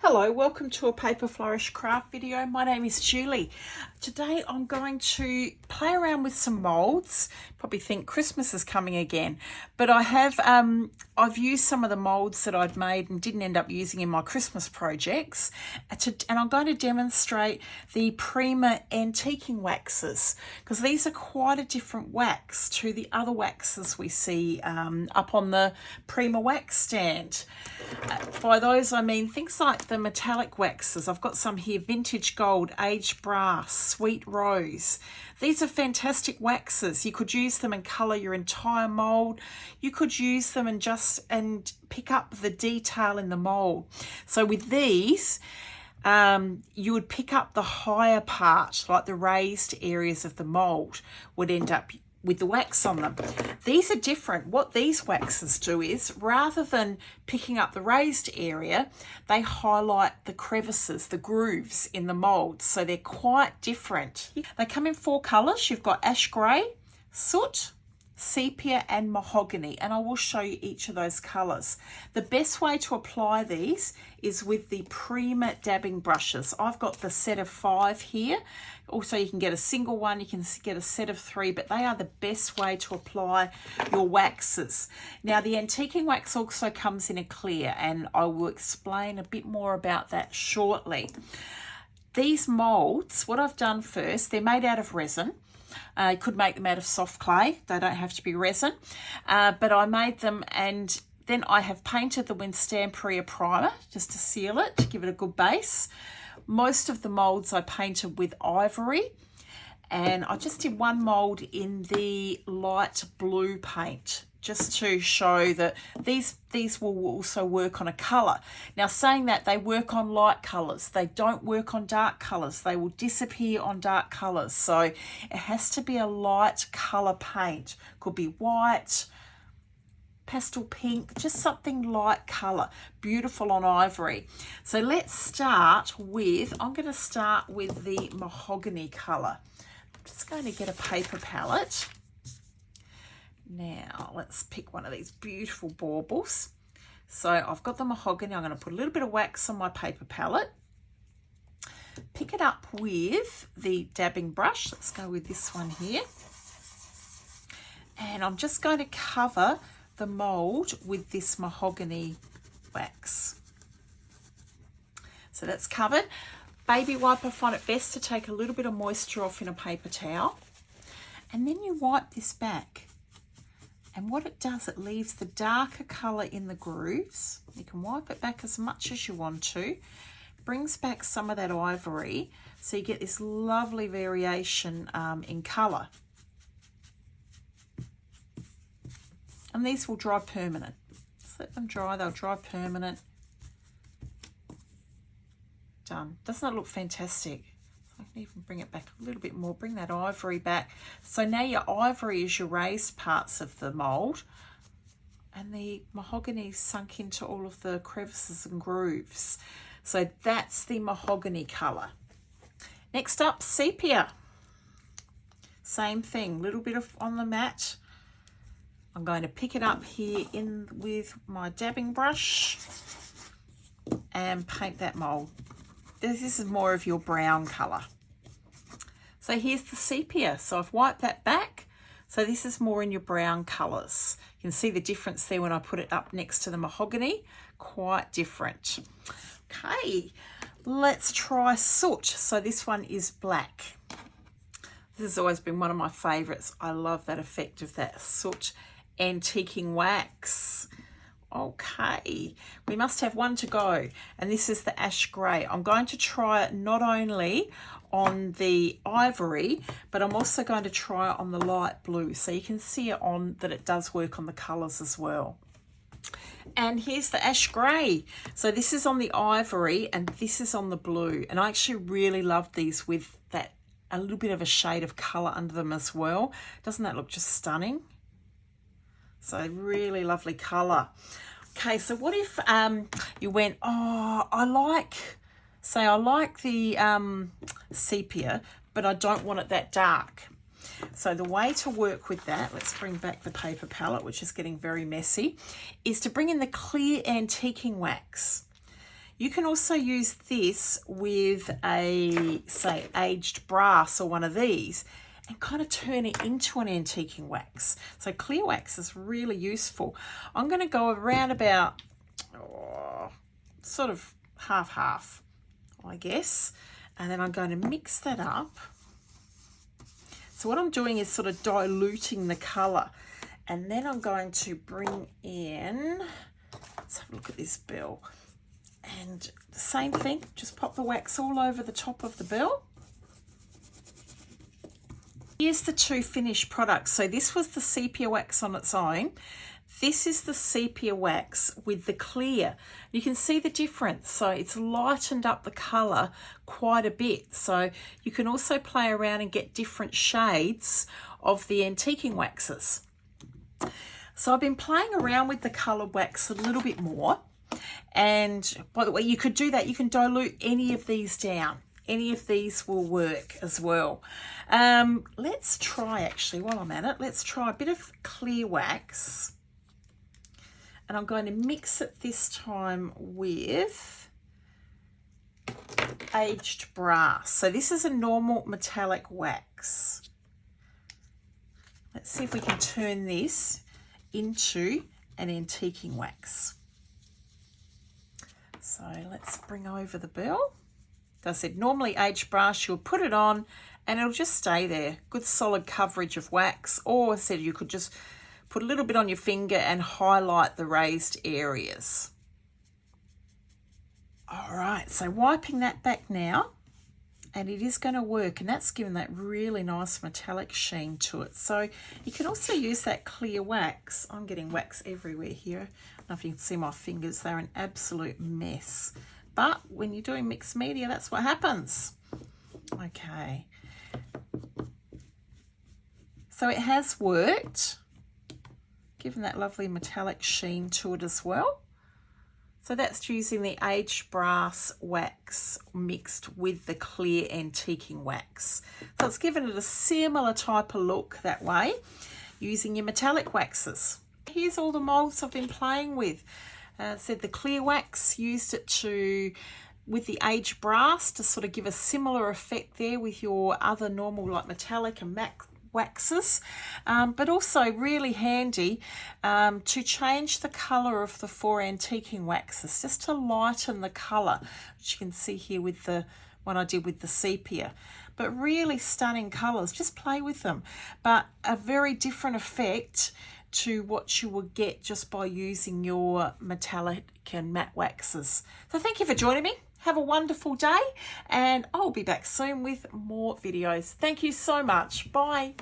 Hello, welcome to a Paper Flourish craft video. My name is Julie. Today I'm going to play around with some molds. Probably think Christmas is coming again, but I've used some of the molds that I'd made and didn't end up using in my Christmas projects, and I'm going to demonstrate the Prima Antiquing Waxes, because these are quite a different wax to the other waxes we see up on the Prima wax stand. By those I mean things like the metallic waxes. I've got some here: vintage gold, aged brass, sweet rose. These are fantastic waxes. You could use them and colour your entire mould. You could use them and pick up the detail in the mould. So with these, you would pick up the higher part, like the raised areas of the mould would end up with the wax on them. These are different. What these waxes do is, rather than picking up the raised area, they highlight the crevices, the grooves in the mould. So they're quite different. They come in 4 colours. You've got ash grey, soot, sepia and mahogany, and I will show you each of those colours. The best way to apply these is with the Prima dabbing brushes. I've got the set of 5 here. Also, you can get a single one, you can get a set of 3, but they are the best way to apply your waxes. Now, the antiquing wax also comes in a clear, and I will explain a bit more about that shortly. These moulds, what I've done first, they're made out of resin. You could make them out of soft clay. They don't have to be resin. But I made them, and then I have painted them with Stampria primer just to seal it, to give it a good base. Most of the molds I painted with ivory, and I just did one mold in the light blue paint, just to show that these will also work on a colour. Now, saying that, they work on light colours. They don't work on dark colours. They will disappear on dark colours. So it has to be a light colour paint. Could be white, pastel pink, just something light colour. Beautiful on ivory. So let's start with, I'm going to start with the mahogany colour. I'm just going to get a paper palette. Now, let's pick one of these beautiful baubles. So I've got the mahogany. I'm going to put a little bit of wax on my paper palette. Pick it up with the dabbing brush. Let's go with this one here. And I'm just going to cover the mould with this mahogany wax. So that's covered. Baby wipe, I find it best to take a little bit of moisture off in a paper towel. And then you wipe this back. And what it does, it leaves the darker colour in the grooves. You can wipe it back as much as you want to. Brings back some of that ivory, so you get this lovely variation in colour. And these will dry permanent. Just let them dry, they'll dry permanent. Done. Doesn't that look fantastic? I can even bring it back a little bit more, bring that ivory back. So now your ivory is your raised parts of the mould, and the mahogany sunk into all of the crevices and grooves. So that's the mahogany colour. Next up, sepia. Same thing, little bit of on the mat. I'm going to pick it up here in with my dabbing brush and paint that mould. This is more of your brown colour. So here's the sepia. So I've wiped that back. So this is more in your brown colours. You can see the difference there when I put it up next to the mahogany. Quite different. Okay, let's try soot. So this one is black. This has always been one of my favourites. I love that effect of that soot antiquing wax. Okay, we must have one to go, and this is the ash grey. I'm going to try it not only on the ivory, but I'm also going to try it on the light blue, so you can see it on that it does work on the colours as well. And here's the ash grey. So this is on the ivory and this is on the blue, and I actually really love these with that a little bit of a shade of colour under them as well. Doesn't that look just stunning? So really lovely colour. Okay, so what if you went, oh, I like the sepia, but I don't want it that dark. So the way to work with that, let's bring back the paper palette, which is getting very messy, is to bring in the clear antiquing wax. You can also use this with a, say, aged brass or one of these and kind of turn it into an antiquing wax. So clear wax is really useful. I'm going to go around about sort of half, I guess. And then I'm going to mix that up. So what I'm doing is sort of diluting the colour. And then I'm going to bring in, let's have a look at this bill. And the same thing, just pop the wax all over the top of the bill. Here's the two finished products. So this was the sepia wax on its own. This is the sepia wax with the clear. You can see the difference. So it's lightened up the colour quite a bit. So you can also play around and get different shades of the antiquing waxes. So I've been playing around with the coloured wax a little bit more. And by the way, you could do that. You can dilute any of these down. Any of these will work as well. Let's try, actually, while I'm at it, let's try a bit of clear wax. And I'm going to mix it this time with aged brass. So this is a normal metallic wax. Let's see if we can turn this into an antiquing wax. So let's bring over the bill. As I said, normally aged brass, you'll put it on and it'll just stay there. Good solid coverage of wax. Or, as I said, you could just put a little bit on your finger and highlight the raised areas. All right, so wiping that back now. And it is going to work, and that's given that really nice metallic sheen to it. So you can also use that clear wax. I'm getting wax everywhere here. I don't know if you can see my fingers. They're an absolute mess. But when you're doing mixed media, that's what happens. Okay. So it has worked, given that lovely metallic sheen to it as well. So that's using the aged brass wax mixed with the clear antiquing wax. So it's given it a similar type of look that way, using your metallic waxes. Here's all the moulds I've been playing with. Said the clear wax, used it with the aged brass to sort of give a similar effect there with your other normal like metallic and matte waxes, but also really handy to change the colour of the 4 antiquing waxes, just to lighten the colour, which you can see here with the one I did with the sepia. But really stunning colours, just play with them. But a very different effect to what you will get just by using your metallic and matte waxes. So thank you for joining me. Have a wonderful day, and I'll be back soon with more videos. Thank you so much. Bye.